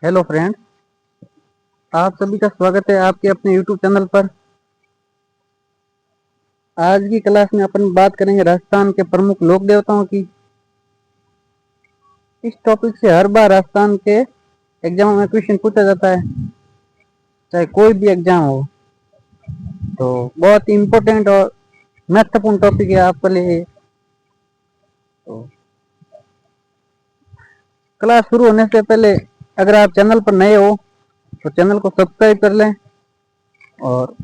Hello friend, आप सभी का स्वागत है आपके अपने यूट्यूब चैनल पर। आज की क्लास में अपन बात करेंगे राजस्थान के प्रमुख लोक देवताओं की। इस टॉपिक से हर बार राजस्थान के एग्जाम में क्वेश्चन पूछा जाता है, चाहे कोई भी एग्जाम हो। तो बहुत इम्पोर्टेंट और महत्वपूर्ण टॉपिक है आपके लिए। तो क्लास शुरू होने से पहले अगर आप चैनल पर नए हो तो चैनल को सब्सक्राइब कर लें और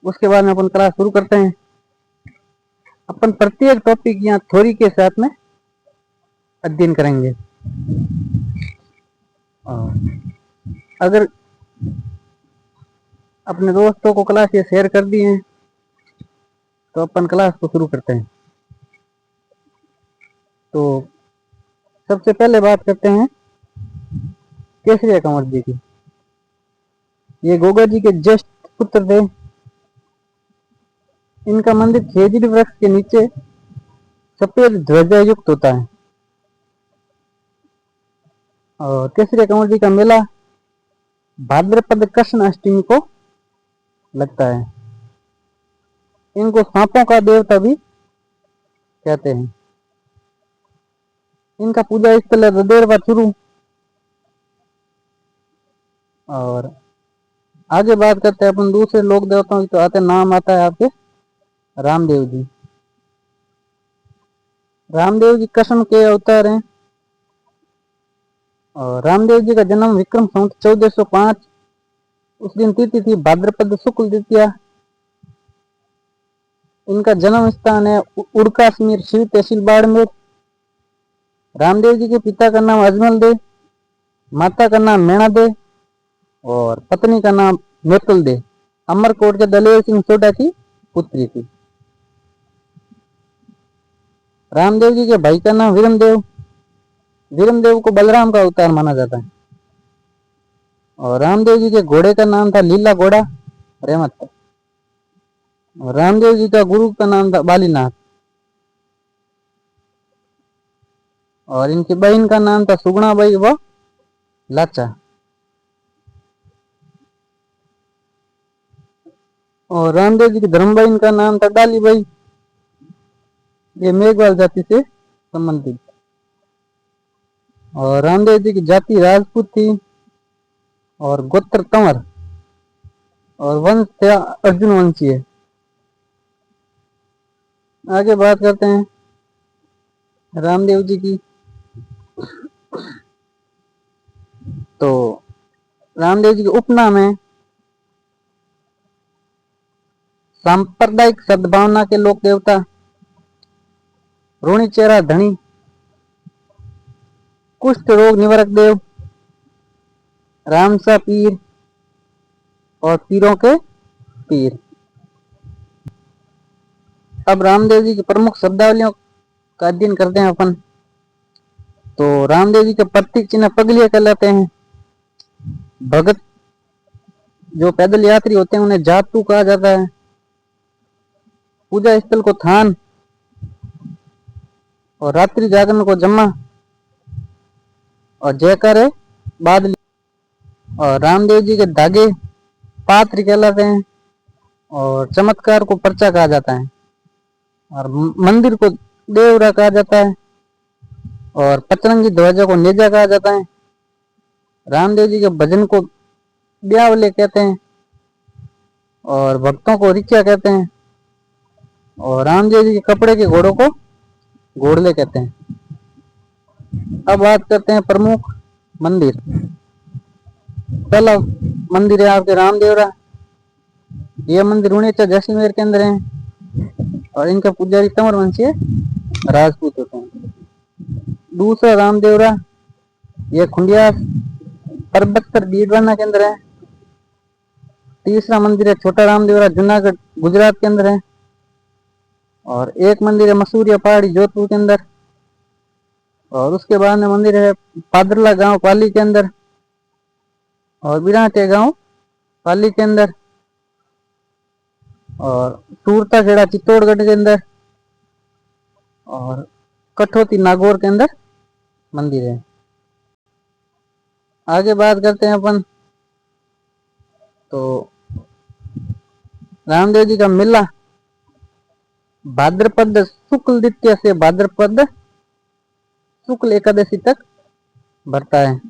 उसके बाद में अपन क्लास शुरू करते हैं। अपन प्रत्येक टॉपिक यहाँ थ्योरी के साथ में अध्ययन करेंगे। अगर अपने दोस्तों को क्लास ये शेयर कर दी है तो अपन क्लास को शुरू करते हैं। तो सबसे पहले बात करते हैं केसरिया कंवर जी की। ये गोगा जी के ज्येष्ठ पुत्र थे। इनका मंदिर खेजड़ी वृक्ष के नीचे सफेद ध्वजा युक्त होता है और केसरिया कंवर जी का मेला भाद्रपद कृष्ण अष्टमी को लगता है। इनको सांपों का देवता भी कहते हैं। इनका पूजा स्थल है रदेरवा चुरू। और आगे बात करते हैं अपन दूसरे लोक देवताओं की। तो आते नाम आता है आपके रामदेव जी। रामदेव जी कृष्ण के अवतार हैं। और रामदेव जी का जन्म विक्रम संवत 1405 उस दिन तिथि थी भाद्रपद शुक्ल द्वितीया। इनका जन्म स्थान है उड़काश्मीर शिव तहसील बाड़मेर। रामदेव जी के पिता का नाम अजमल दे, माता का नाम मैणा दे और पत्नी का नाम मेतल दे अमरकोट के दलेर सिंह सोडा की पुत्री थी। रामदेव जी के भाई का नाम वीरमदेव। वीरमदेव को बलराम का अवतार माना जाता है। और रामदेव जी के घोड़े का नाम था लीला घोड़ा रहमत। और रामदेव जी का गुरु का नाम था बालीनाथ। और इनकी बहन का नाम था सुगुणाबाई व लाचा। और रामदेव जी की धर्मबाई का नाम था डालीबाई। ये मेघवाल जाति से संबंधित। और रामदेव जी की जाति राजपूत थी और गोत्र कंवर और वंश थे अर्जुन वंशीय। आगे बात करते हैं रामदेव जी की। तो रामदेव जी के उपनाम है सांप्रदायिक सद्भावना के लोक देवता, रोणी चेहरा धनी, कुष्ठ रोग निवारक देव, रामसा पीर और पीरों के पीर। अब रामदेव जी की प्रमुख शब्दावलियों का अध्ययन करते हैं अपन। तो रामदेव जी के प्रतीक चिन्ह पगलिया कहलाते हैं। भगत जो पैदल यात्री होते हैं उन्हें जातू कहा जाता है। पूजा स्थल को थान और रात्रि जागरण को जम्मा और जयकारे बादली। और रामदेव जी के धागे पात्र कहलाते हैं और चमत्कार को पर्चा कहा जाता है। और मंदिर को देवरा कहा जाता है और पचरंगी ध्वजा को नेजा कहा जाता है। रामदेव जी के भजन को ब्यावले कहते हैं और भक्तों को रिक्या कहते हैं। और रामदेव जी के कपड़े के घोड़ों को घोड़ले कहते हैं। अब बात करते हैं प्रमुख मंदिर। पहला मंदिर है आपके रामदेवरा। यह मंदिर उड़ीसा जैसलमेर के अंदर है और इनका पुजारी तंवर वंशीय राजपूत होते हैं। दूसरा रामदेवरा यह खुंडिया परबत्तर बीडवाना के अंदर है। तीसरा मंदिर है छोटा रामदेवरा जूनागढ़ गुजरात के अंदर है। और एक मंदिर है मसूरिया पहाड़ी जोधपुर के अंदर। और उसके बाद में मंदिर है पादरला गांव पाली के अंदर और बिराटे गांव पाली के अंदर। और सूरता खेड़ा चित्तौड़गढ़ के अंदर और कठौती नागौर के अंदर मंदिर है। आगे बात करते हैं अपन, तो रामदेव जी का मेला भाद्रपद शुक्ल द्वितीया से भाद्रपद शुक्ल एकादशी तक भरता है।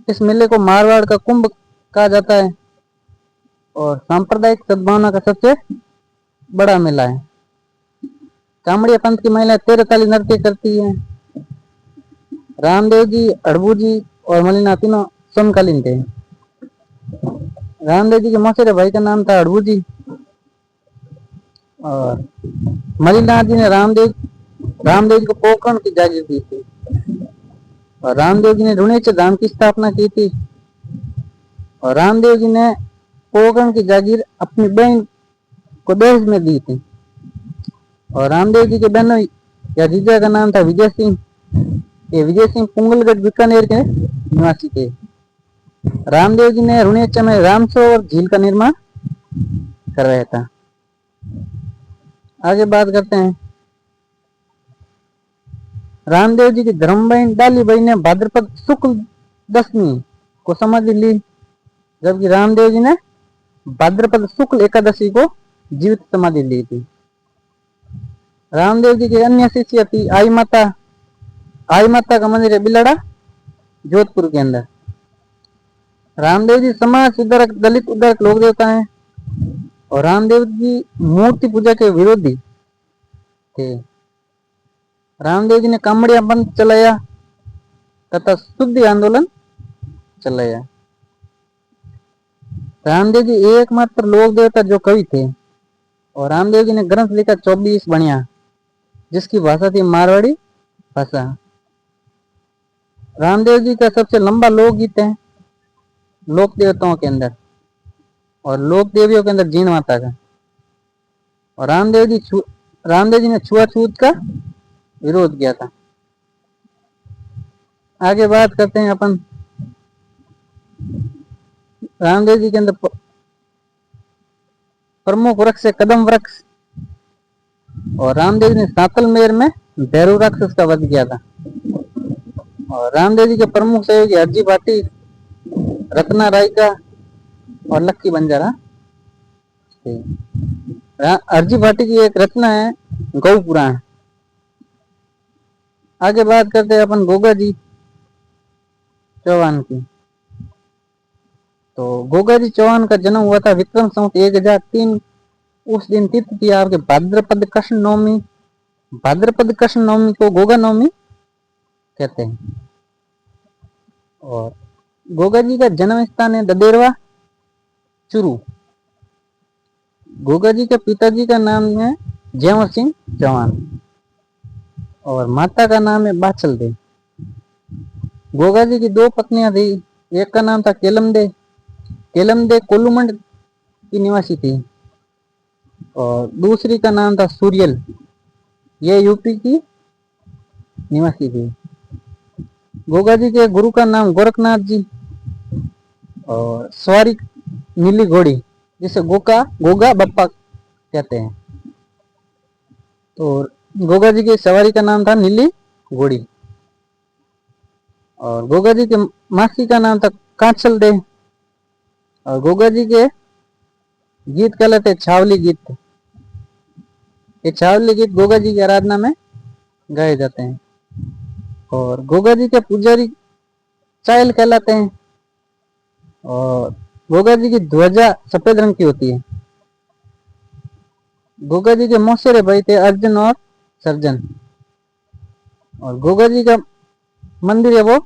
इस मेले को मारवाड़ का कुंभ कहा जाता है और सांप्रदायिक सद्भावना का सबसे बड़ा मेला है। कामड़िया पंथ की महिलाएं 13 ताली नृत्य करती हैं। रामदेव जी, अड़बू जी और मलिना तीनों समकालीन थे। रामदेव जी के मौसेरे भाई का नाम था अड़बू जी और मलिनाथ जी ने रामदेव जी को पोखरण की जागीर दी थी और रामदेव जी ने रुणेचर धाम की स्थापना की थी और रामदेव जी ने पोखरण की जागीर अपनी बहन को दहेज में दी थी और रामदेव जी के बहनों या जीजा का नाम था विजय सिंह। ये विजय सिंह पुंगलगढ़ बीकानेर के निवासी थे। रामदेव जी ने रुणेचर में रामसरोवर झील का निर्माण करवाया था। आगे बात करते हैं, रामदेव जी की धर्मबहन डालीबाई ने भाद्रपद शुक्ल दशमी को समाधि ली, जबकि रामदेव जी ने भाद्रपद शुक्ल एकादशी को जीवित समाधि ली थी। रामदेव जी की अन्य शिष्य थी आई माता। आई माता का मंदिर है बिलड़ा, जोधपुर के अंदर। रामदेव जी समाज सुधारक, दलित उद्धारक लोक देवता हैं और रामदेव जी मूर्ति पूजा के विरोधी थे। रामदेव जी ने कामड़िया पंथ चलाया तथा शुद्धि आंदोलन चलाया। रामदेव जी एकमात्र लोक देवता जो कवि थे और रामदेव जी ने ग्रंथ लिखा 24 बनिया, जिसकी भाषा थी मारवाड़ी भाषा। रामदेव जी का सबसे लंबा लोकगीत है लोक देवताओं के अंदर और लोक देवियों के अंदर जीण माता का। और रामदेव जी ने छुआछूत का विरोध किया था। आगे बात करते हैं अपन, रामदेव जी के अंदर प्रमुख वृक्ष है कदम वृक्ष और रामदेव जी ने सातलमेर में भैरव राक्षस का वध किया था। और रामदेव जी के प्रमुख सहयोगी हरजी भाटी, रत्ना रायका और लक्की बंजारा। हरजी भाटी की एक रचना है गौ पुराण। आगे बात करते हैं अपन गोगा जी चौहान की। तो गोगा जी चौहान का जन्म हुआ था विक्रम संवत 1003। उस दिन तिथि थी आपके भाद्रपद कृष्ण नवमी। भाद्रपद कृष्ण नवमी को गोगा नवमी कहते हैं। और गोगा जी का जन्म स्थान है ददेरवा चुरू। गोगा जी के पिताजी का नाम है जयवर सिंह चौहान और माता का नाम है बाचल दे। गोगा जी की 2 पत्नियां थी, एक का नाम था केलमदे। केलमदे कोलुमंड की निवासी थी और दूसरी का नाम था सूर्यल, ये यूपी की निवासी थी। गोगा जी के गुरु का नाम गोरखनाथ जी और सवारी नीली घोड़ी, जिसे गोगा बप्पा कहते हैं। तो गोगा जी की सवारी का नाम था नीली घोड़ी और गोगा जी के मासी का नाम था कांचल दे। और गोगा जी के गीत कहलाते छावली गीत। ये छावली गीत गोगा जी की आराधना में गाए जाते हैं। और गोगा जी के पुजारी चायल कहलाते हैं और गोगा जी की ध्वजा सफेद रंग की होती है। गोगा जी के मौसेरे भाई थे अर्जुन और सर्जन और गोगा जी का मंदिर है वो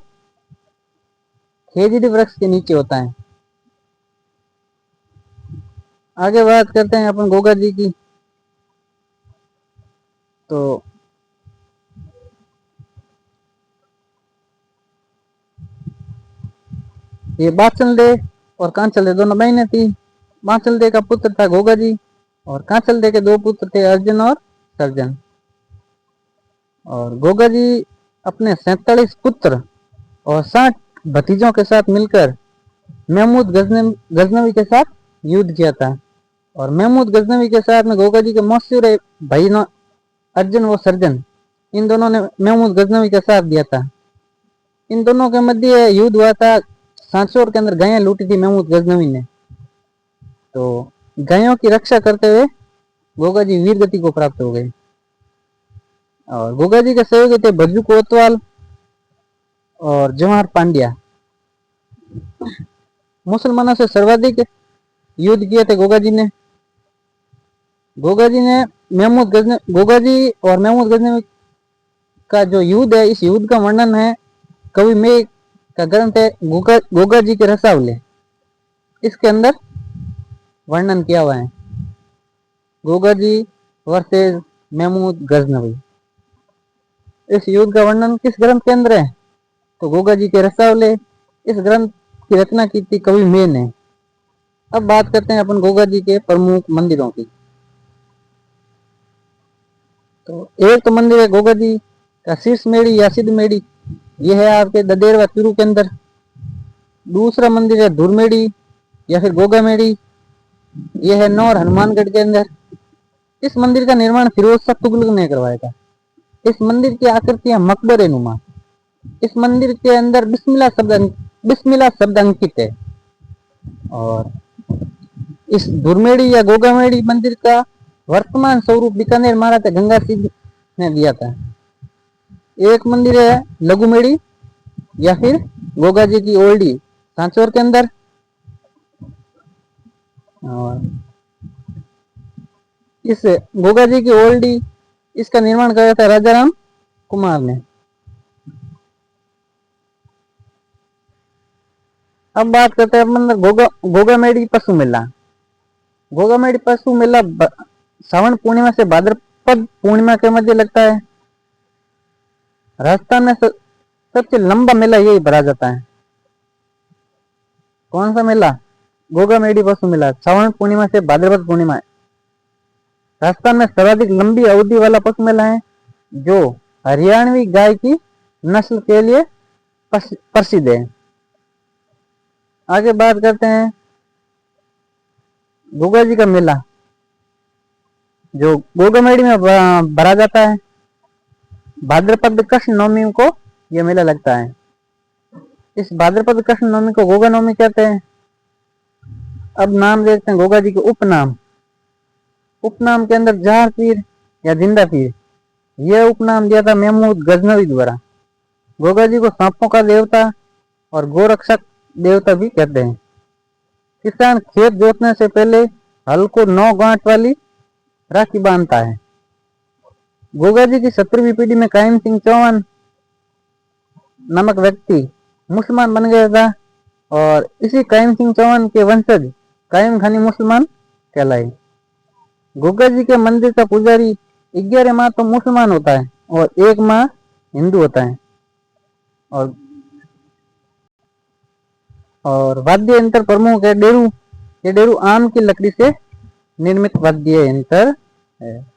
खेजड़ी वृक्ष के नीचे होता है। आगे बात करते हैं अपन गोगा जी की। तो ये बाचल दे और कांचल दे दोनों बहनें थी। बाचल दे का पुत्र था गोगा जी और कांचल दे के 2 पुत्र थे अर्जुन और सर्जन। और गोगा जी अपने 47 पुत्र और 60 भतीजों के साथ मिलकर महमूद गजनवी के साथ युद्ध किया था। और महमूद गजनवी के साथ में गोगा जी के मशहूर भाई अर्जुन व सर्जन, इन दोनों ने महमूद गजनवी का साथ दिया था। इन दोनों के मध्य युद्ध हुआ था। सांचौर के अंदर गायें लूटी थी महमूद गजनवी ने, तो गायों की रक्षा करते हुए गोगा जी वीर गति को प्राप्त हो गए। और गोगा जी के सहयोगी थे भज्जू कोतवाल और जवाहर पांड्या। मुसलमानों से सर्वाधिक युद्ध किए थे गोगा जी ने। गोगा जी और महमूद गजनवी का जो युद्ध है, इस युद्ध का वर्णन है कवि में का ग्रंथ है गोगा जी के रसावले, इसके अंदर वर्णन किया हुआ है गोगा जी वर्सेस महमूद गजनवी। इस युद्ध का वर्णन किस ग्रंथ के अंदर है? तो गोगा जी के रसावले, इस ग्रंथ की रचना की थी कवि में ने। अब बात करते हैं अपन गोगा जी के प्रमुख मंदिरों की। तो एक तो मंदिर है गोगा जी का शीर्ष मेड़ी या सिद्ध मेड़ी, यह है आपके ददेरवा चूरू के अंदर। दूसरा मंदिर है धुरमेड़ी या फिर गोगा मेड़ी, यह है नौर हनुमानगढ़ के अंदर। इस मंदिर का निर्माण फिरोज शाह तुगलक ने करवाया था। इस मंदिर की आकृतियां मकबरे नुमा। इस मंदिर के अंदर बिस्मिल्लाह शब्द अंकित है। और इस धुरमेड़ी या गोगामेड़ी मंदिर का वर्तमान स्वरूप बीकानेर महाराजा गंगा सिंह ने दिया था। एक मंदिर है लघुमेड़ी या फिर गोगा जी की ओल्डी सांचौर के अंदर। और इस गोगा जी की ओल्डी, इसका निर्माण कराया था राजा राम कुमार ने। अब बात करते हैं अपन गोगामेड़ी पशु मेला। गोगामेड़ी पशु मेला श्रावण पूर्णिमा से भाद्रपद पूर्णिमा के मध्य लगता है। राजस्थान में सबसे लंबा मेला यही भरा जाता है। कौन सा मेला? गोगामेड़ी पशु मेला, श्रावण पूर्णिमा से भाद्रपद पूर्णिमा। राजस्थान में सर्वाधिक लंबी अवधि वाला पशु मेला है, जो हरियाणवी गाय की नस्ल के लिए प्रसिद्ध है। आगे बात करते हैं गोगा जी का मेला, जो गोगामेड़ी में भरा जाता है। भाद्रपद कृष्ण नवमी को यह मेला लगता है। इस भाद्रपद कृष्ण नवमी को गोगा नवमी कहते हैं। अब नाम देखते हैं गोगा जी के उपनाम। उपनाम के अंदर जहार पीर या जिंदा पीर, यह उपनाम दिया था महमूद गजनवी द्वारा। गोगा जी को सांपों का देवता और गोरक्षक देवता भी कहते हैं। किसान खेत जोतने से पहले हल को 9 गांठ वाली राखी बांधता है। गोगा जी की 17वीं पीढ़ी में कायम सिंह चौहान नामक व्यक्ति मुसलमान बन गया था, और इसी कायम सिंह चौहान के वंशज कायम खानी मुसलमान कहलाए। गोगा जी के मंदिर का पुजारी 11 माह तो मुसलमान होता है और 1 माह हिंदू होता है। और वाद्य यंत्र प्रमुख है डेरू। ये डेरू आम की लकड़ी से निर्मित वाद्य यंत्र है।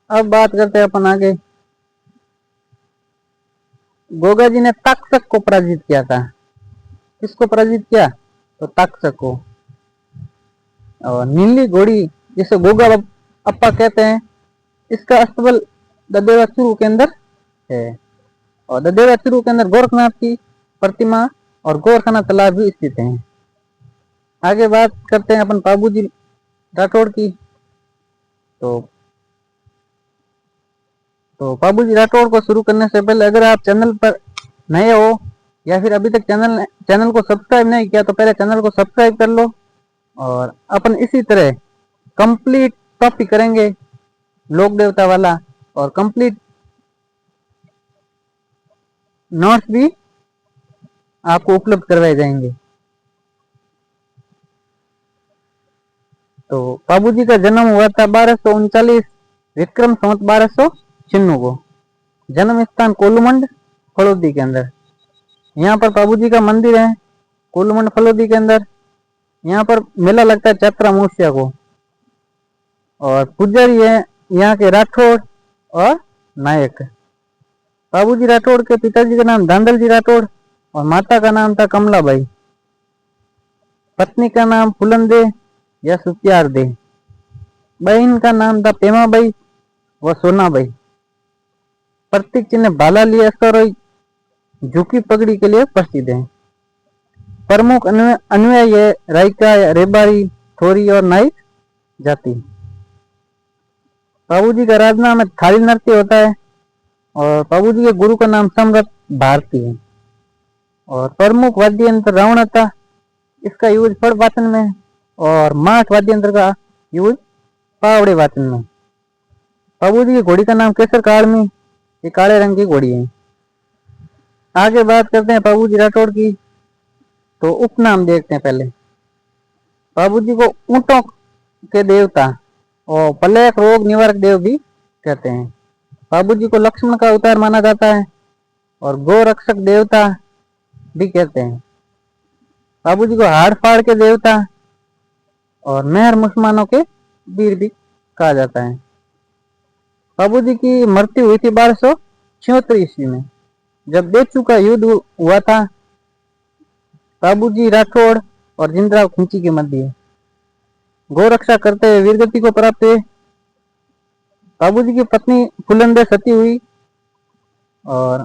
अब बात करते हैं अपन आगे। गोगा जी ने तक्षक को पराजित किया था। किसको पराजित किया? तो तक्षक को। और नीली घोड़ी जिसे गोगा अप्पा कहते हैं, इसका अस्तबल ददेवा चूरू के अंदर है। और ददेवा चूरू के अंदर गोरखनाथ की प्रतिमा और गोरखाना तालाब भी स्थित है। आगे बात करते हैं अपन पाबूजी राठौड़ की। तो पाबूजी राठौड़ को शुरू करने से पहले, अगर आप चैनल पर नए हो या फिर अभी तक चैनल को सब्सक्राइब नहीं किया, तो पहले चैनल को सब्सक्राइब कर लो। और अपन इसी तरह कंप्लीट टॉपिक करेंगे लोक देवता वाला, और कंप्लीट नोट्स भी आपको उपलब्ध करवाए जाएंगे। तो पाबूजी का जन्म हुआ था 1239 विक्रम संवत 1296 को। जन्म स्थान कोलूमंड फलोदी के अंदर। यहाँ पर पाबूजी का मंदिर है कोलूमंड फलोदी के अंदर। यहाँ पर मेला लगता है चैत्र अमावस्या को। और पुजारी है यहाँ के राठौड़ और नायक। बाबूजी राठौड़ के पिताजी का नाम धांधल जी राठौड़ और माता का नाम था कमलाबाई। पत्नी का नाम फुलंदे या सुत्यार दे। बहन का नाम था पेमाबाई व सोनाबाई। प्रतीक चिन्ह भाला लिया सरोई झुकी पगड़ी के लिए प्रसिद्ध है। प्रमुख अनुयायी है रायका, रेबारी, थोरी और नाइक जाति। बाबूजी का राजनाम में थाली नृत्य होता है और बाबूजी के गुरु का नाम सम्राट भारती है। और प्रमुख वाद्य यंत्र रावण था, इसका यूज फड़ वाचन में, और माठ वाद्य यंत्र का यूज पावड़े वाचन में। बाबूजी की घोड़ी का नाम केसर काड़मी, ये काले रंग की घोड़ी है। आगे बात करते हैं बाबूजी राठौड़ की, तो उपनाम देखते हैं पहले। बाबूजी को ऊंटों के देवता और पलेक रोग निवारक देव भी कहते हैं। बाबूजी को लक्ष्मण का अवतार माना जाता है और गो रक्षक देवता भी कहते हैं। बाबूजी को हाड़ फाड़ के देवता और मेहर मुसलमानों के वीर भी कहा जाता है। बाबूजी की मृत्यु हुई थी 1276 ईस्वी में, जब बेचू का युद्ध हुआ था। बाबूजी राठौड़ और जिंदराव खिंची के मध्य गोरक्षा करते हुए वीरगति को प्राप्त हुए। बाबूजी की पत्नी फुलंदे सती हुई और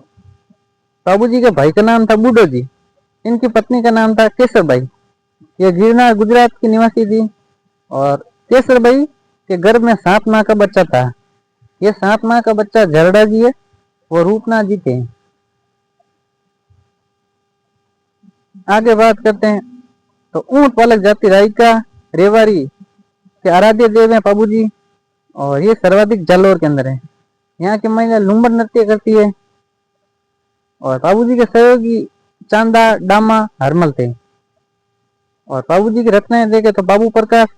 बाबूजी के भाई का नाम था बूढ़ो जी, इनकी पत्नी का नाम था केसर भाई। ये गिरनार गुजरात की निवासी थी और केसर भाई के गर्भ में 7 माह का बच्चा था। ये 7 माह का बच्चा झरड़ा जी है, वो रूपनाथ जी थे। आगे बात करते हैं तो ऊंट पालक जाति रायका, रेवारी के आराध्य देव है बाबूजी, और ये सर्वाधिक जालोर के अंदर है। यहाँ की महिला लुम्बर नृत्य करती है। और बाबूजी के सहयोगी चांदा, डामा, हरमल थे। और बाबूजी की रचनाएं देखे तो बाबू प्रकाश,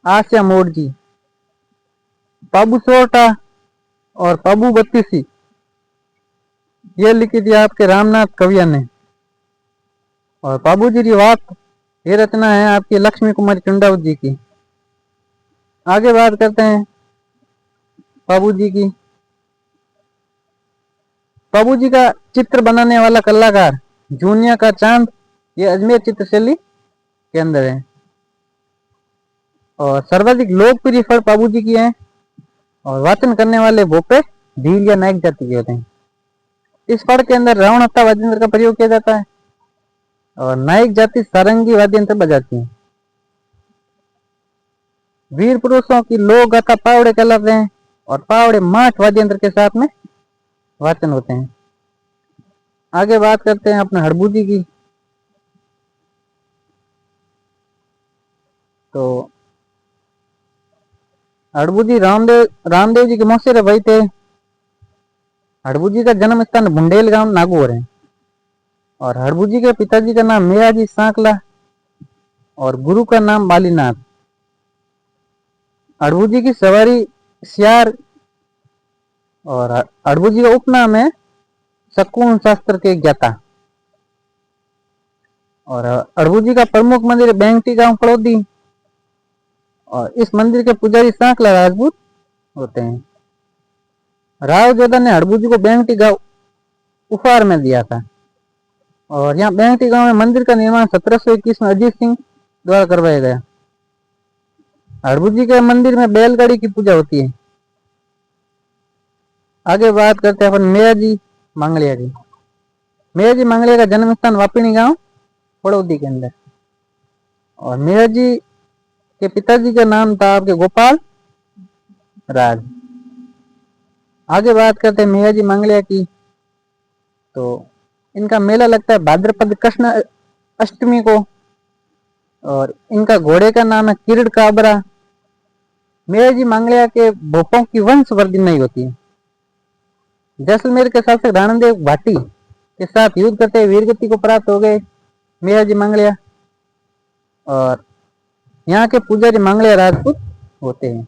आस्या मोड़ जी, बाबू सोटा और बाबू बत्तीसी, ये लिखी थी आपके रामनाथ कविया ने। और बाबूजी की वाक, ये रचना है आपकी लक्ष्मी कुमारी चुंडावत जी की। आगे बात करते हैं बाबूजी की। बाबूजी का चित्र बनाने वाला कलाकार जूनिया का चांद, ये अजमेर चित्रशैली के अंदर है। और सर्वाधिक लोकप्रिय फल बाबूजी की है। और वाचन करने वाले भोपे भील या नायक जाति के होते हैं। इस फल के अंदर रावण हत्था वाद्य यंत्र का प्रयोग किया जाता है और नायक जाति सारंगी वाद्य यंत्र बजाती है। वीर पुरुषों की लोक गाथा पावड़े कहलाते हैं और पावड़े माठ वाद्य यंत्र के साथ में वाचन होते हैं। आगे बात करते हैं अपने हड़बूजी की। तो हड़बूजी रामदेव जी के मौसेरे भाई थे। हड़बूजी का जन्म स्थान बुंडेल गांव नागौर है। और हड़बूजी के पिताजी का नाम मियाजी सांकला और गुरु का नाम बालीनाथ। हड़बूजी की सवारी सियार और हड़बूजी का उपनाम है शकुन शास्त्र के ज्ञाता। और हड़बूजी का प्रमुख मंदिर बेंगटी गांव पड़ोदी, और इस मंदिर के पुजारी सांकला राजपूत होते हैं। राव जोधा ने हड़बूजी को बेंगटी गांव उपहार में दिया था। और यहाँ बेंगटी गांव में मंदिर का निर्माण 1721 में अजीत सिंह द्वारा करवाया गया। हड़बूजी के मंदिर में बैलगाड़ी की पूजा होती है। आगे बात करते हैं अपन मेयाजी मांगलिया की। मेयाजी मांगलिया का जन्म स्थान वापिनी गांव पड़ौदी के अंदर। और मेयाजी के पिताजी का नाम था आपके गोपाल राज। आगे बात करते हैं मेयाजी मांगलिया की। तो इनका मेला लगता है भाद्रपद कृष्ण अष्टमी को। और इनका घोड़े का नाम है किरण काबरा। मेयाजी मांगलिया के भोपों की वंश वृद्धि नहीं होती है। जैसलमेर के शासक राणादेव भाटी के साथ युद्ध करते हुए वीरगति को प्राप्त हो गए मेयाजी मांगलिया। और यहाँ के पुजारी मांगलिया राजपूत होते हैं।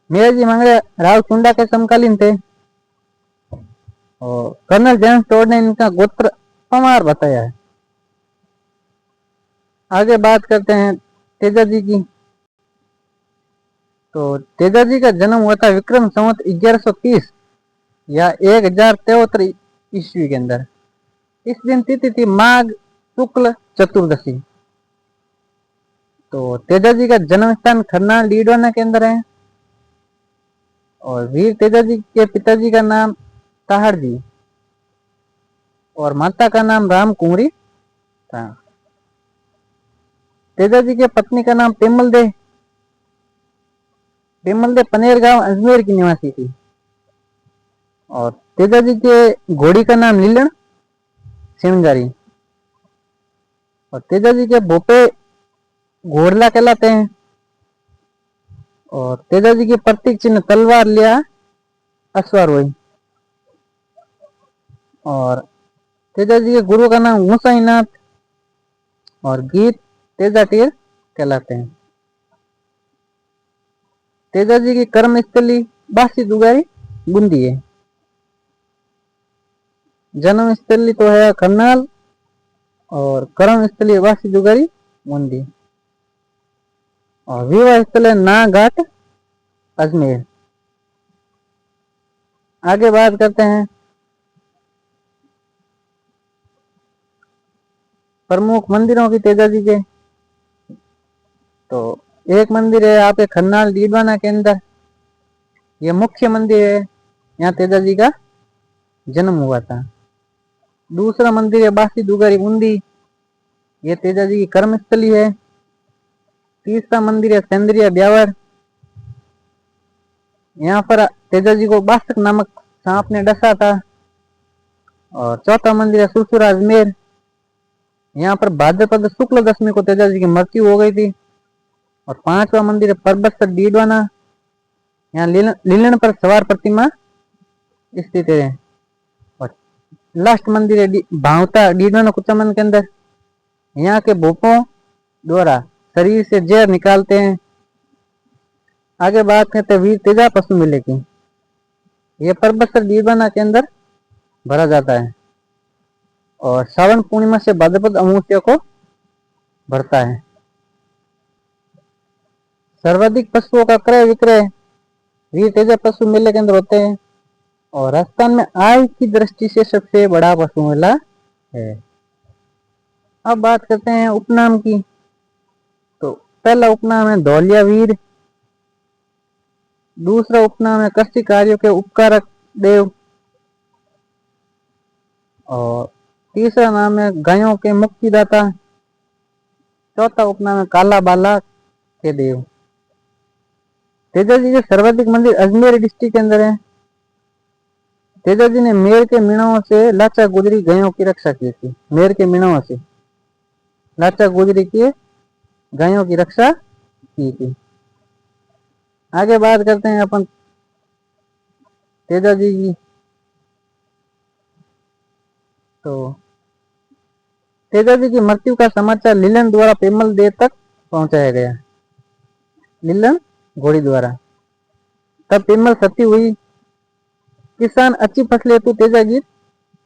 मेयाजी मांगलिया राव चुंडा के समकालीन थे। और कर्नल जेम्स टोड ने इनका गोत्र पमार बताया है। आगे बात करते हैं तेजाजी की। तो तेजाजी का जन्म हुआ था विक्रम संवत 1130 या 1073 ईस्वी के अंदर। इस दिन तिथि थी माघ शुक्ल चतुर्दशी। तो तेजाजी का जन्म स्थान खन्ना डीडवाना के अंदर है। और वीर तेजाजी के पिताजी का नाम ताहड़ जी। और माता का नाम राम कुंवरी था। तेजा जी के पत्नी का नाम पेमल दे। पेमल दे पनेर गांव अजमेर की निवासी थी। और तेजा जी के घोड़ी का नाम लीलन सिंगारी। और तेजा जी के भोपे घोड़ला कहलाते हैं। और तेजा जी के प्रतीक चिन्ह तलवार लिया अश्वार हुई। और तेजा जी के गुरु का नाम गोसाईनाथ और गीत तेजा टीर कहलाते हैं। तेजा जी की कर्म स्थली बासी दुगारी बूंदी है। जन्म स्थली तो है करनाल और कर्म स्थली बासी दुगारी बूंदी। और विवाह स्थल है नाघाट अजमेर। आगे बात करते हैं प्रमुख मंदिरों की तेजा जी के। तो एक मंदिर है आपके खन्नाल डीडवाना के अंदर, ये मुख्य मंदिर है, यहाँ तेजा जी का जन्म हुआ था। दूसरा मंदिर है बासी दुगारी बूंदी, ये तेजा जी की कर्मस्थली है। तीसरा मंदिर है सेंद्रिया ब्यावर, यहाँ पर तेजा जी को बासक नामक सांप ने डसा था। और चौथा मंदिर है सुरसुरा अजमेर, यहाँ पर भाद्रपद शुक्ल दशमी को तेजा जी की मृत्यु हो गई थी। और पांचवा मंदिर है परबतसर डीडवाना, यहाँ लीलन पर सवार प्रतिमा स्थित है। और लास्ट मंदिर है भावता डीडवाना कुचामन के अंदर, यहाँ के भूपों द्वारा शरीर से जहर निकालते हैं। आगे बात करते हैं वीर तेजा पशु मेले की। यह परबतसर डीडवाना के अंदर भरा जाता है और श्रावण पूर्णिमा से भाद्रपद अमावस्या को भरता है। सर्वाधिक पशुओं का क्रय विक्रय वीर तेजा पशु मेले के अंदर होते हैं। और राजस्थान में आय की दृष्टि से सबसे बड़ा पशु मेला है। अब बात करते हैं उपनाम की। तो पहला उपनाम है धौलिया वीर, दूसरा उपनाम है कृषि कार्यों के उपकारक देव, और तीसरा नाम है गायों के मुक्तिदाता, चौथा उपनाम है काला बाला के देव। तेजा जी के सर्वाधिक मंदिर अजमेर डिस्ट्रिक्ट के अंदर है। तेजा जी ने मेर के मीणाओं से लाचा गुजरी गायों की रक्षा की थी। मेर के मीणाओं से लाचा गुजरी की गायों की रक्षा की थी। आगे बात करते हैं अपन तेजा जी की। तो तेजा जी की मृत्यु का समाचार लीलन द्वारा पेमल देव तक पहुंचाया गया। लीलन घोड़ी द्वारा। तब पेमल सती हुई। किसान अच्छी फसल हेतु तेजा गीत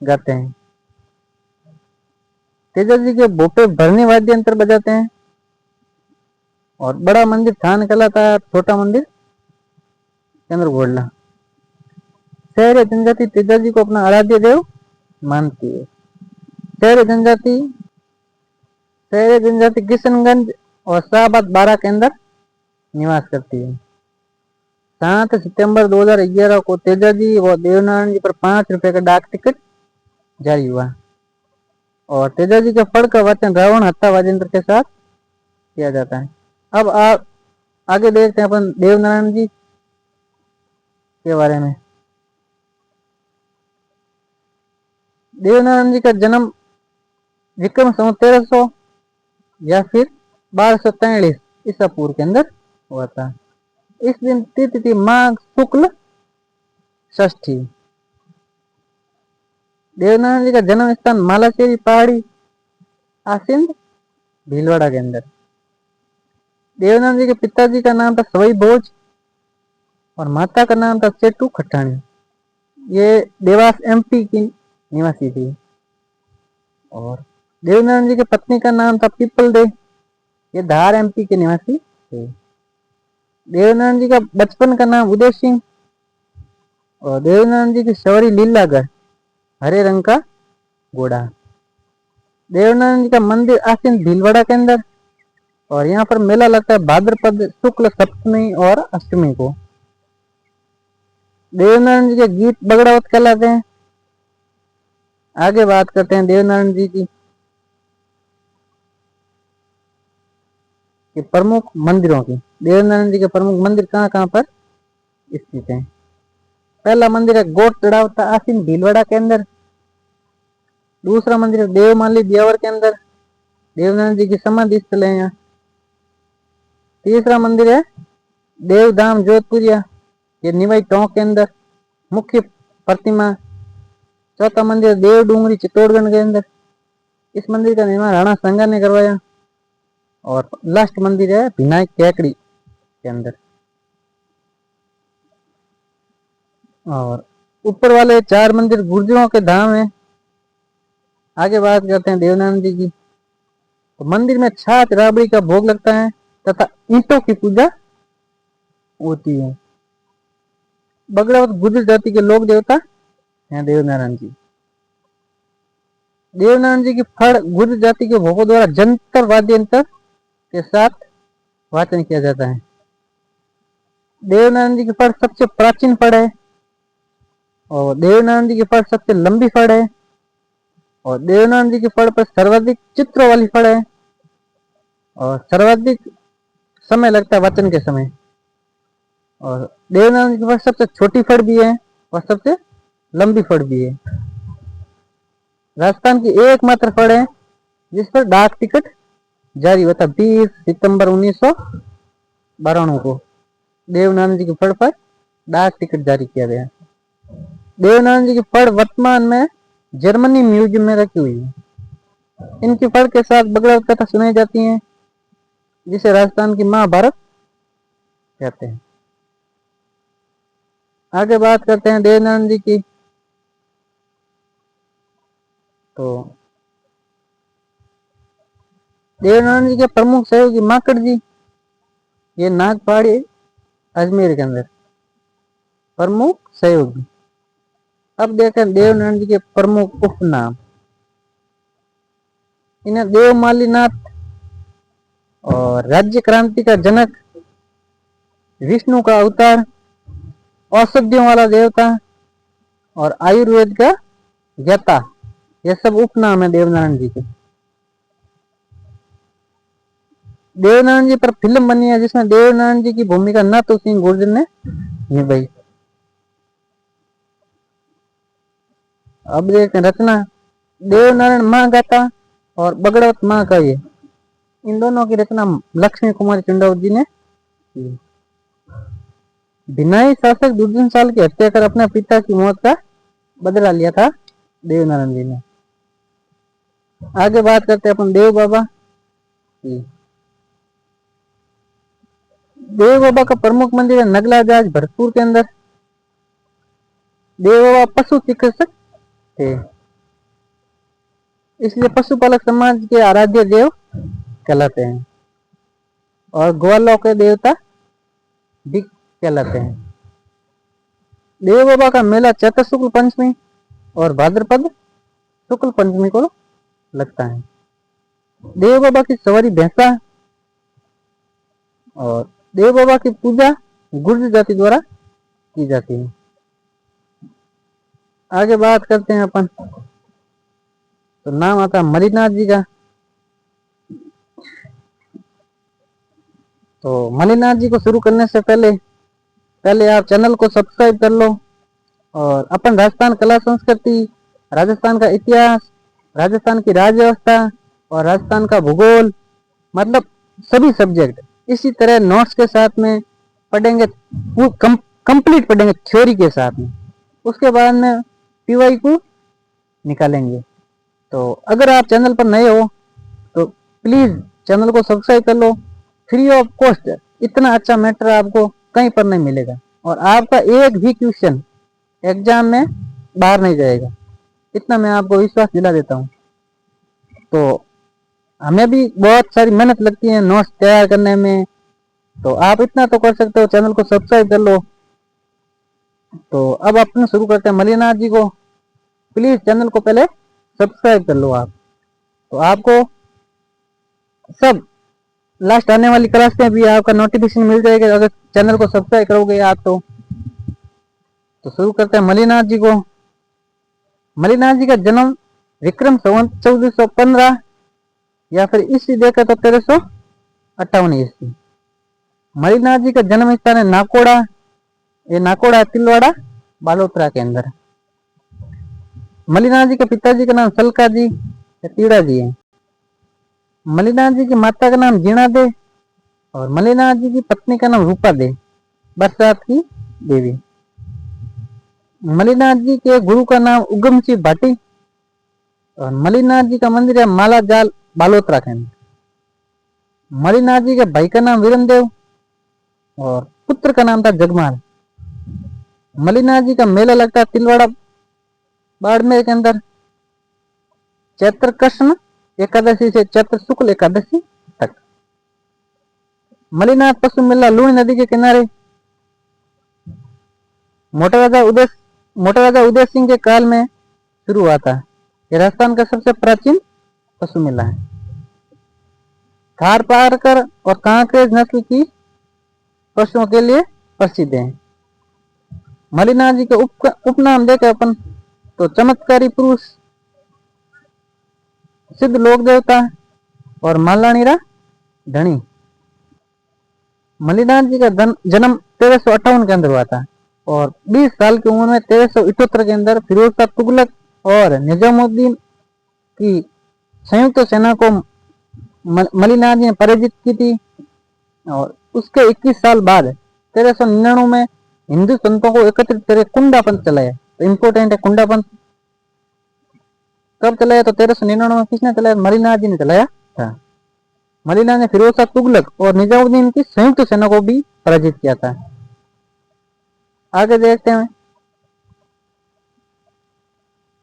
गाते हैं। तेजा जी के भोपे भरनी वाद्य यंत्र बजाते हैं। और बड़ा मंदिर थान कहलाता है, छोटा मंदिर चंद्र घोड़ला। शहर जनजाति तेजा जी को अपना आराध्य देव मानती है। शहर जनजाति किशनगंज और शाहबाद बारा के अंदर निवास करती है। 7 सितंबर 2011 को तेजा जी व देवनारायण जी पर 5 रुपए का डाक टिकट जारी हुआ। और तेजा जी के फड़ का वचन रावण हत्या वाजेंद्र के साथ किया जाता है। अब आप आगे देखते हैं अपन देवनारायण जी के बारे में। देवनारायण जी का जन्म विक्रम संवत 1300 या फिर 1243 ईसा पूर्व के अंदर हुआ था। इस दिन तिथि थी माघ शुक्ल षष्ठी। देवनारायण जी का जन्म स्थान मालाशेरी पहाड़ी आसिंद भीलवाड़ा के अंदर। देवनारायण जी के पिताजी का नाम था सवई भोज और माता का नाम था चेटू खट्टाणी। ये देवास एमपी की निवासी थी। और देवनारायण जी की पत्नी का नाम था पीपल दे, ये धार एमपी के निवासी थे। देवनारायण जी का बचपन का नाम उदय सिंह। और देवनारायण जी की शौरी लीलागढ़, हरे रंग का घोड़ा। देवनारायण जी का मंदिर आसीन भीलवाड़ा के अंदर। और यहाँ पर मेला लगता है भाद्रपद शुक्ल सप्तमी और अष्टमी को। देवनारायण जी के गीत बगड़ावत कहलाते हैं। आगे बात करते हैं देवनारायण जी की कि प्रमुख मंदिरों की। देवनारायण जी के प्रमुख मंदिर कहाँ कहाँ पर स्थित हैं। पहला मंदिर है गोट चढ़ावता आसीन भीलवाड़ा के अंदर। दूसरा मंदिर है देवमाली ब्यावर के अंदर, देवनारायण जी की समाधि स्थल है यहाँ। तीसरा मंदिर है देवधाम जोधपुरिया, ये निवाई टोंक के अंदर मुख्य प्रतिमा। चौथा मंदिर देव डूंगरी चित्तौड़गढ़ के अंदर, इस मंदिर का निर्माण राणा संगा ने करवाया। और लास्ट मंदिर है विनायक कैकड़ी के अंदर। और ऊपर वाले 4 मंदिर गुर्जरों के धाम है। आगे बात करते हैं देवनारायण जी की। तो मंदिर में छाछ राबड़ी का भोग लगता है तथा ईंटों की पूजा होती है। बगड़ावत गुर्जर जाति के लोक देवता हैं देवनारायण जी। देवनारायण जी की फड़ गुर्जर जाति के भोगों द्वारा जंतर वाद्य यंत्र के साथ वाचन किया जाता है। देवनारायण जी की फड़ सबसे प्राचीन फड़ है और देवनारायण जी की फड़ सबसे लंबी फड़ है और देवनारायण जी की फड़ पर सर्वाधिक चित्रों वाली फड़ है और सर्वाधिक समय लगता है वाचन के समय। और देवनारायण जी की फड़ सबसे छोटी फड़ भी है और सबसे लंबी फड़ भी है। राजस्थान की एकमात्र फड़ है जिस पर डाक टिकट जारी हुआ था 20 सितंबर 1992 को। देवनारायण जी की फड़ पर डाक टिकट जारी किया गया। देवनारायण जी की फड़ वर्तमान में जर्मनी म्यूजियम में रखी हुई है। इनकी फड़ के साथ बगड़ावत कथा सुनाई जाती है जिसे राजस्थान की महाभारत कहते हैं। आगे बात करते हैं देवनारायण जी की। तो देवनारायण जी के प्रमुख सहयोगी माकड़ जी, ये नागपहाड़ी अजमेर के अंदर प्रमुख सहयोगी। अब देखें देवनारायण जी के प्रमुख उपनाम। इन्हें देवमालीनाथ और राज्य क्रांति का जनक, विष्णु का अवतार, औषधियों वाला देवता और आयुर्वेद का ज्ञाता, ये सब उपनाम है देवनारायण जी के। देवनारायण जी पर फिल्म बनी है जिसमें देवनारायण जी की भूमिका नाथू सिंह गुर्जर ने निभाई। अब देखते हैं रचना। देवनारायण माँ गाथा और बगड़ावत माँ का ये, इन दोनों की रचना लक्ष्मी कुमारी चंडावत जी ने की। भिनाई शासक दुर्जन साल की हत्या कर अपने पिता की मौत का बदला लिया था देवनारायण जी ने। आगे बात करते हैं अपन देव बाबा। देव बाबा का प्रमुख मंदिर है नगला जाज भरतपुर के अंदर। देव बाबा पशु चिकित्सक थे, इसलिए पशुपालक समाज के आराध्य देव कहलाते हैं और ग्वालों के देवता भी कहलाते हैं। देव बाबा का मेला चैत्र शुक्ल पंचमी और भाद्रपद शुक्ल पंचमी को लगता है। देव बाबा की सवारी भैंसा और देव बाबा की पूजा गुर्जर जाति द्वारा की जाती है। आगे बात करते हैं अपन। तो नाम आता है मलिनाथ जी का। तो मलिनाथ जी को शुरू करने से पहले आप चैनल को सब्सक्राइब कर लो और अपन राजस्थान कला संस्कृति, राजस्थान का इतिहास, राजस्थान की राज्य व्यवस्था और राजस्थान का भूगोल, मतलब सभी सब्जेक्ट इसी तरह नोट्स के साथ में पढ़ेंगे, कंप्लीट पढ़ेंगे थ्योरी के साथ में। उसके बाद में पीवाई को निकालेंगे। तो अगर आप चैनल पर नए हो तो प्लीज चैनल को सब्सक्राइब कर लो, फ्री ऑफ कॉस्ट। इतना अच्छा मैटर आपको कहीं पर नहीं मिलेगा और आपका एक भी क्वेश्चन एग्जाम में बाहर नहीं जाएगा, इतना मैं आपको विश्वास दिला देता हूँ। तो हमें भी बहुत सारी मेहनत लगती है नोट्स तैयार करने में, तो आप इतना तो कर सकते हो, चैनल को सब्सक्राइब कर लो। तो अब अपन शुरू करते हैं मलिनाथ जी को। प्लीज चैनल को पहले सब्सक्राइब कर लो आप, तो आपको सब लास्ट आने वाली क्लास में भी आपका नोटिफिकेशन मिल जाएगा अगर चैनल को सब्सक्राइब करोगे आप तो शुरू करते हैं मलिनाथ जी को। मलिनाथ जी का जन्म विक्रम संवत 1415 या फिर ईस्वी देखा तो 1358 ईस्वी। मणिनाथ जी का जन्म स्थान है नाकोड़ा, ये नाकोड़ा तिलवाड़ा बालोतरा के अंदर। मणिनाथ जी के पिताजी का नाम सलका जी तीड़ा जी है। मणिनाथ जी की माता का नाम जीणा दे और मणिनाथ जी की पत्नी का नाम रूपा दे, बरसात की देवी। मणिनाथ जी के गुरु का नाम उगम सिंह भाटी और मणिनाथ जी का मंदिर है माला जाल बालोतरा के अंदर। मणिनाथ जी के भाई का नाम वीरमदेव और पुत्र का नाम था जगमाल। मणिनाथ जी का मेला लगता है तिलवाड़ा बाड़मेर के अंदर चैत्र कृष्ण एकादशी से चैत्र शुक्ल एकादशी तक। मणिनाथ पशु मेला लूणी नदी के किनारे मोटा राजा उदय सिंह के काल में शुरू हुआ था। यह राजस्थान का सबसे प्राचीन पशु मेला है। थारपारकर और कांकरेज नस्ल की पशुओं के लिए प्रसिद्ध है। मणिनाथ जी के उपनाम देखे अपन तो चमत्कारी पुरुष, सिद्ध लोक देवता और मालानीरा धनी। मणिनाथ जी का जन्म 1358 के अंदर हुआ था और 20 साल की उम्र में 1378 के अंदर फिरोज शाह तुगलक और निजामुद्दीन की संयुक्त सेना को मणिनाथ जी ने पराजित की थी। और उसके 21 साल बाद 1399 में हिंदू संतों को एकत्रित करके कुंडा पंथ चलाया। तो इम्पोर्टेंट है कुंडा पंथ कब चलाया, तो 1399 में किसने चलाया? मणिनाथ जी ने चलाया था। मणिनाथ ने फिरोज शाह तुगलक और निजामुद्दीन की संयुक्त सेना को भी पराजित किया था। आगे देखते हैं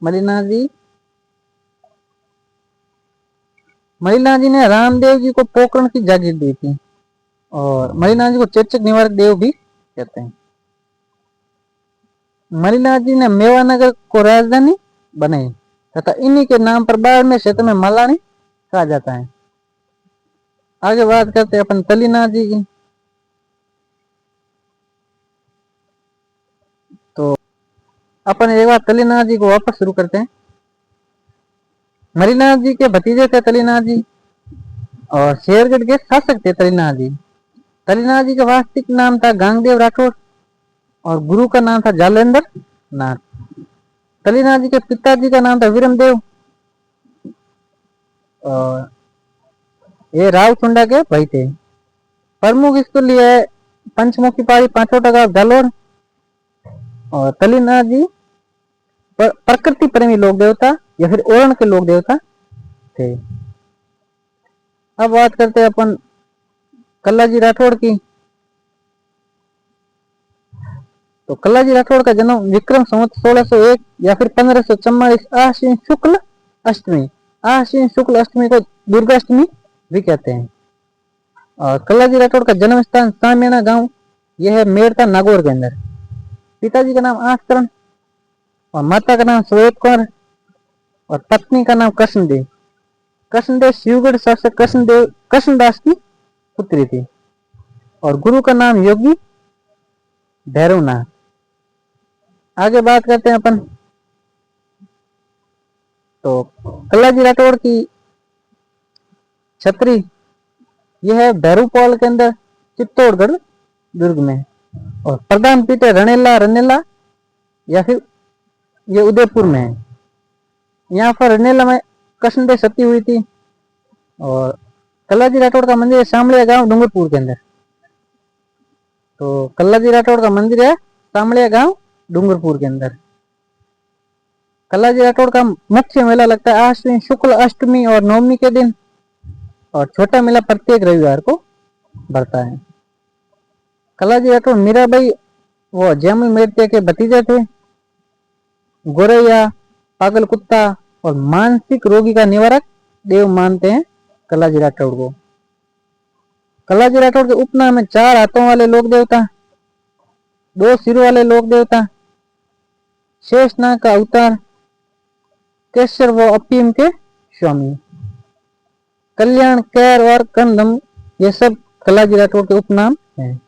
मणिनाथ जी ने रामदेव जी को पोकरण की जागीर दी थी और मणिनाथ जी को चेचक निवारक देव भी कहते हैं। मणिनाथ जी ने मेवानगर को राजधानी बनाई तथा इन्हीं के नाम पर बाड़मेर क्षेत्र में मलानी कहा जाता है। आगे बात करते हैं अपन तलीनाथ जी की। तो अपन एक बार तलीनाथ जी को वापस शुरू करते हैं। मणिनाथ जी के भतीजे थे तलीनाथ जी और शेरगढ़ के शासक थे तलीनाथ जी। तलीनाथ जी का वास्तविक नाम था गांगदेव राठौर और गुरु का नाम था जालेंद्र नाथ। तलीनाथ जी के पिताजी का नाम था वीरमदेव और ये रावचुंडा के भाई थे। प्रमुख स्कूल है पंचमुखी पहाड़ी पांचोटा गांव जालोर। और तलीनाथ जी प्रकृति प्रेमी लोक देवता या फिर ओरण के लोक देवता थे। अब बात करते हैं अपन कल्लाजी राठौड़ की। तो कल्लाजी राठौड़ का जन्म विक्रम संवत 1601 या फिर 1544 आश्विन शुक्ल अष्टमी को दुर्गाष्टमी भी कहते हैं। और कल्लाजी राठौड़ का जन्म स्थान सामेना गांव यह है मेड़ता नागौर के अंदर। पिताजी का नाम आस्करण और माता का नाम श्वेत कौर और पत्नी का नाम कृष्णदेव। कृष्णदेव शिवगढ़ शासक कृष्णदास की पुत्री थी और गुरु का नाम योगी भैरवनाथ। आगे बात करते हैं अपन तो कल्लाजी राठौड़ की छतरी यह है भैरूपाल के अंदर चित्तौड़गढ़ दुर्ग में। और प्रधान पीठ है रनेला या फिर ये उदयपुर में है। यहाँ पर रनेला में कृष्णदेव सती हुई थी। और कल्लाजी राठौड़ का मंदिर है शामलिया गांव डूंगरपुर के अंदर। तो कल्लाजी राठौड़ का मंदिर है शामलिया गांव डूंगरपुर के अंदर। कल्लाजी राठौड़ का मुख्य मेला लगता है आश्विन शुक्ल अष्टमी और नवमी के दिन और छोटा मेला प्रत्येक रविवार को बढ़ता है। कल्लाजी राठौड़ मीराबाई वो जैमी मेड़ते के भतीजे थे। गोरैया, पागल कुत्ता और मानसिक रोगी का निवारक देव मानते हैं कल्लाजी राठौड़ को। कल्लाजी राठौड़ के उपनाम में 4 हाथों वाले लोक देवता, 2 सिरों वाले लोक देवता, शेषनाग का अवतार, केसर व अफीम के स्वामी, कल्याण, कैर और कंदम ये सब कल्लाजी राठौड़ के उपनाम हैं।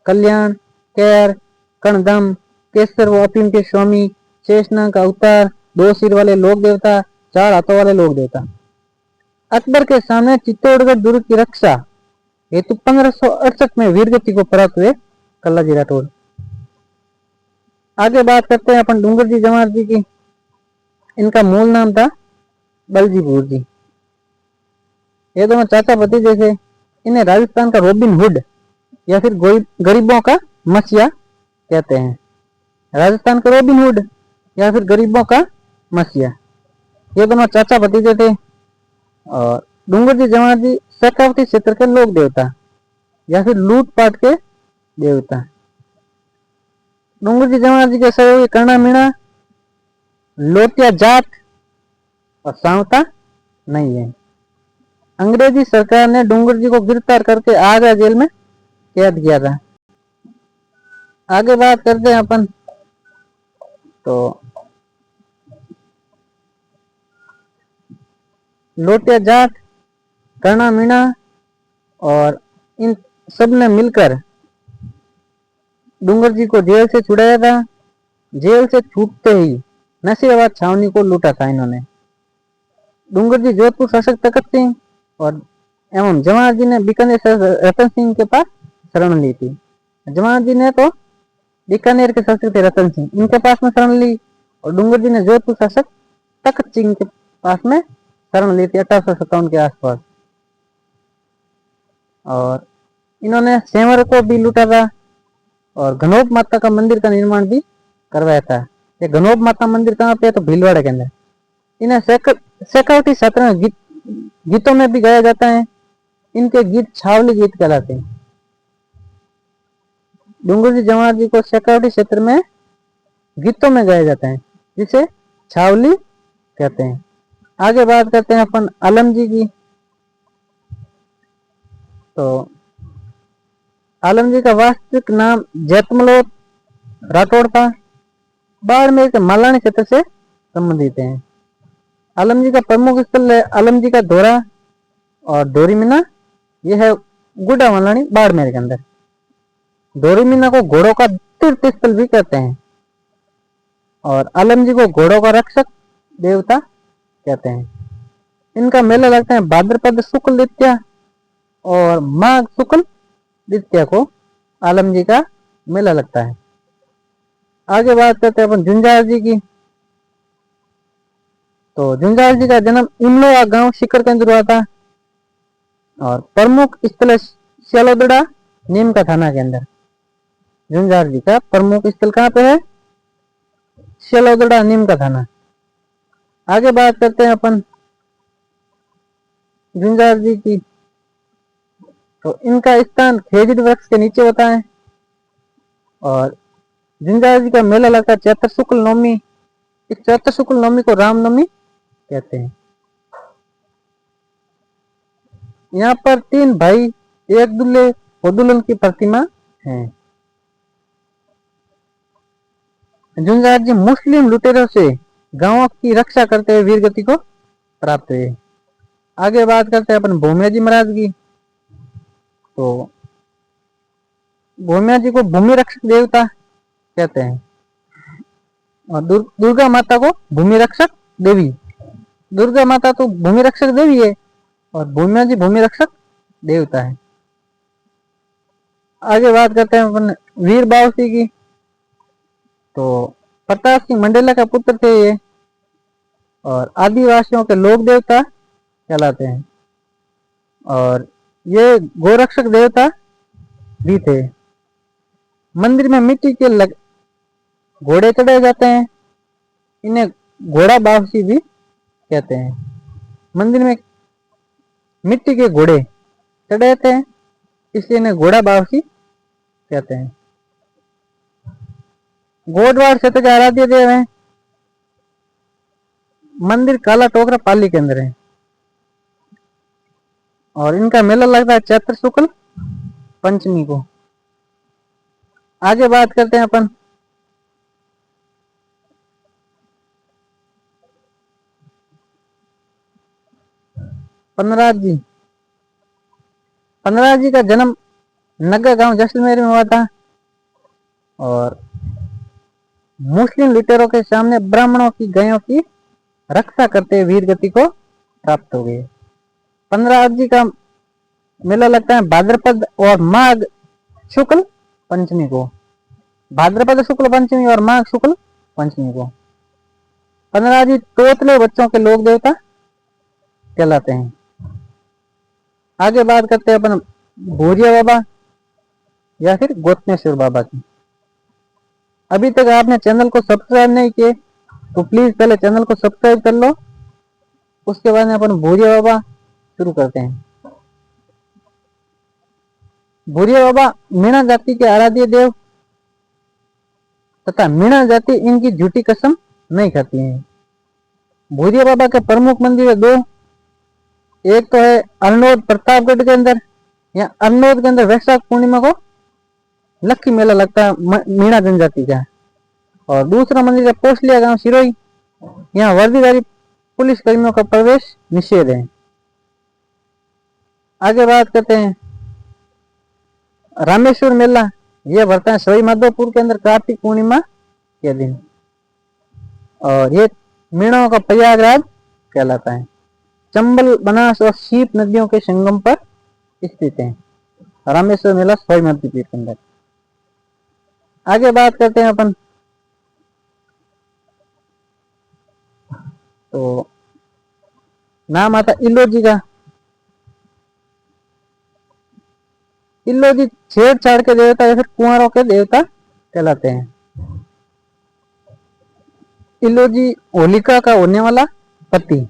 कल्याण, कैर, कणदम, केसर व अफीम के स्वामी, शेषनाग का अवतार, 2 सिर वाले लोक देवता, 4 हाथों वाले लोक देवता। अकबर के सामने चित्तौड़गढ़ दुर्ग की रक्षा हेतु 1568 में वीरगति को प्राप्त हुए कल्लाजी राठौड़। आगे बात करते हैं अपन डूंगर जी जमार जी की। इनका मूल नाम था बलजीपुर जी। ये दोनों चाचा भतीजे थे। इन्हें राजस्थान का रॉबिन हुड या फिर गरीबों का मसीहा कहते हैं। राजस्थान का रॉबिन हुड या फिर गरीबों का मसीहा, ये दोनों चाचा भतीजे थे। और डूंगर जी जमार जी शेखावटी क्षेत्र के लोक देवता या फिर लूटपाट के देवता। डूंगर जी जमार जी के सहयोगी कर्णा मीणा, लोटिया जाट और सावता नहीं है। अंग्रेजी सरकार ने डूंगर जी को गिरफ्तार करके आगरा जेल में कैद किया था। आगे बात करते हैं अपन तो लोटिया जाट, कर्णा मीणा और इन सब ने मिलकर डूंगर जी को जेल से छुड़ाया था। जेल से छूटते ही नसीराबाद छावनी को लूटा था इन्होंने। डूंगर जी जोधपुर शासक तखत सिंह और एवं जवाहर जी ने बीकानेर रतन सिंह के पास शरण ली थी। जवाहर जी ने तो बीकानेर के शासक थे रतन सिंह, इनके पास में शरण ली और डूंगर जी ने जोधपुर शासक तखत सिंह के पास में शरण ली थी 1857 के आसपास। और इन्होंने सेवर को भी लूटा था और घनौब माता का मंदिर का निर्माण भी करवाया था। ये घनौब माता मंदिर कहाँ पे है तो भीलवाड़ा के अंदर। इन्हें शेखावटी क्षेत्र में गीतों में भी गाया जाता है। इनके गीत छावली गीत कहलाते हैं। डूंगर जी जवाहर जी को शेखावटी क्षेत्र में गीतों में गाया जाता है जिसे छावली कहते हैं। आगे बात करते हैं अपन आलम जी की। तो आलम जी का वास्तविक नाम जैतमलोट राठौड़ था। बाड़मेर के मालानी क्षेत्र से संबंधित हैं। आलम जी का प्रमुख स्थल है आलम जी का धोरा और डोरीमीना। यह है गुड्डा मालानी बाड़मेर के अंदर। डोरीमीना को घोड़ों का तीर्थ स्थल भी कहते हैं और आलम जी को घोड़ों का रक्षक देवता कहते हैं। इनका मेला लगता है भाद्रपद शुक्ल द्वितीया और माघ शुक्ल द्वितीया को आलम जी का मेला लगता है। आगे बात करते हैं अपन झुंझार जी की। तो झुंझार जी का जन्म इमलोआ गांव शिकर के अंदर हुआ था और प्रमुख स्थल श्यालोदड़ा नीम का थाना के अंदर। झुंझार जी का प्रमुख स्थल कहाँ पे है? श्यालोदड़ा नीम का थाना। आगे बात करते हैं अपन झुंझार जी की। तो इनका स्थान खेजड़ी वृक्ष के नीचे होता है और झुंझार जी का मेला लगता है चैत्र शुक्ल नवमी। इस चैत्र शुक्ल नवमी को रामनवमी कहते हैं। यहाँ पर 3 भाई एक दूल्हे और दुल्हन की प्रतिमा है। झुंझार जी मुस्लिम लुटेरों से गांवों की रक्षा करते हुए वीरगति को प्राप्त हुए। आगे बात करते हैं अपन भूमिया जी महाराज की। तो भूमिया जी को भूमि रक्षक देवता कहते हैं और दुर्गा माता को भूमि रक्षक देवी। दुर्गा माता तो भूमि रक्षक देवी है और भूमिया जी भूमि रक्षक देवता है। आगे बात करते हैं अपन वीर बावसी की। तो प्रताप सिंह मंडेला का पुत्र थे ये और आदिवासियों के लोक देवता कहलाते हैं और ये गोरक्षक देवता भी थे। मंदिर में मिट्टी के घोड़े चढ़ाए जाते हैं। इन्हें घोड़ा बावसी भी कहते हैं। मंदिर में मिट्टी के घोड़े चढ़ाते हैं इसलिए इन्हें घोड़ा बावसी कहते हैं। गोडवाड़ क्षेत्र के आराध्य देव हैं। मंदिर काला टोकरा पाली के अंदर है और इनका मेला लगता है चैत्र शुक्ल पंचमी को। आगे बात करते हैं अपन पन्नराज जी। पन्नराज जी का जन्म नगा गांव जैसलमेर में हुआ था और मुस्लिम लुटेरों के सामने ब्राह्मणों की गायों की रक्षा करते वीर गति को प्राप्त हो गए। 15 अगस्त का मेला लगता है भाद्रपद और माघ शुक्ल पंचमी को। भाद्रपद शुक्ल पंचमी और माघ शुक्ल पंचमी को 15 जी तोतले बच्चों के लोक देवता कहलाते हैं। आगे बात करते हैं अपन भूरिया बाबा या फिर गोतनेश्वर बाबा की। अभी तक आपने चैनल को सब्सक्राइब नहीं किए तो प्लीज पहले चैनल को सब्सक्राइब कर लो, उसके बाद में अपन भूरिया बाबा शुरू करते हैं। भूरिया बाबा मीणा जाति के आराध्य देव तथा मीणा जाति इनकी झूठी कसम नहीं खाती है। भूरिया बाबा के प्रमुख मंदिर है दो, एक तो है अरनोद प्रतापगढ़ के अंदर, या अरनोद के अंदर वैशाख पूर्णिमा को लक्की मेला लगता है मीणा जनजाति का। और दूसरा मंदिर है पोस्लिया गांव सिरोही, यहाँ वर्दीधारी पुलिस कर्मियों का प्रवेश निषेध है। आगे बात करते हैं रामेश्वर मेला, यह भरता है सवाई माधोपुर के अंदर कार्तिक पूर्णिमा के दिन, और ये मीणाओं का प्रयागराज कहलाता है। चंबल, बनास और शीप नदियों के संगम पर स्थित है रामेश्वर मेला सवाई माधोपुर के अंदर। आगे बात करते हैं अपन तो नाम आता इल्लोजी का। इल्लोजी छेड़छाड़ के देवता या फिर कुंवारों के देवता कहलाते हैं। इल्लोजी होलिका का होने वाला पति,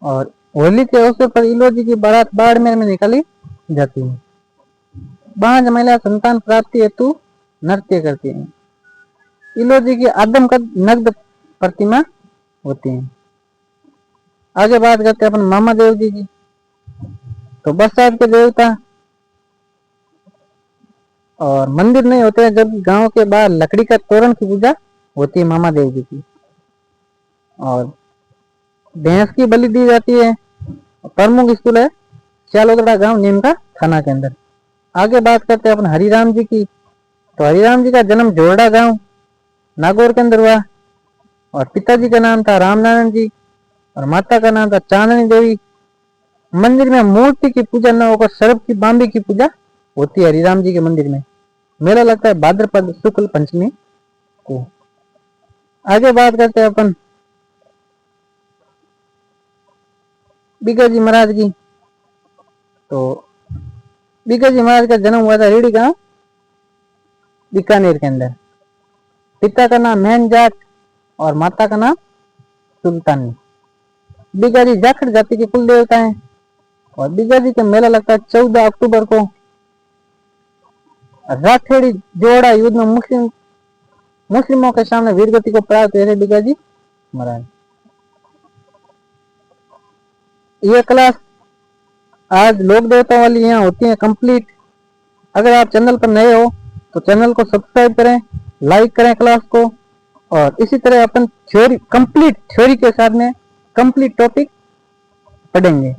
और होली के अवसर पर इल्लोजी की बारात बाड़मेर में निकाली जाती है। 5 महिला संतान प्राप्ति हेतु नृत्य करती है। इल्लोजी की आदम का नग्न प्रतिमा होती है। आगे बात करते हैं अपन मामा देव जी की। तो बरसात के देवता और मंदिर नहीं होते हैं, जब गांव के बाहर लकड़ी का तोरण की पूजा होती है मामा देव जी की, और भैंस की बलि दी जाती है। प्रमुख स्कूल है चालोदड़ा गांव नीमका थाना के अंदर। आगे बात करते हैं अपन हरिराम जी की। तो हरिराम जी का जन्म जोरडा गांव नागौर के अंदर हुआ, और पिताजी का नाम था रामनारायण जी और माता का नाम था चांदनी देवी। मंदिर में मूर्ति की पूजा न होकर सर्प की बांबी की पूजा होती है हरिराम जी के मंदिर में। मेला लगता है भाद्रपद शुक्ल पंचमी को। आगे बात करते हैं अपन बिकाजी महाराज की। तो बिकाजी महाराज का जन्म हुआ था रेडी गांव बीकानेर के अंदर। पिता का नाम मैन जाट और माता का नाम सुल्तानी। बिकाजी जाखड़ जाति के कुल देवता हैं, और बिकाजी का मेला लगता है 14 अक्टूबर को। राठेड़ी जोड़ा युद्ध में मुस्लिमों के सामने वीरगति को प्राप्त हुए थे बिकाजी महाराज। ये क्लास आज लोक देवता वाली यहाँ होती है कंप्लीट। अगर आप चैनल पर नए हो तो चैनल को सब्सक्राइब करें, लाइक करें क्लास को, और इसी तरह अपन थ्योरी कंप्लीट थ्योरी के साथ में कंप्लीट टॉपिक पढ़ेंगे।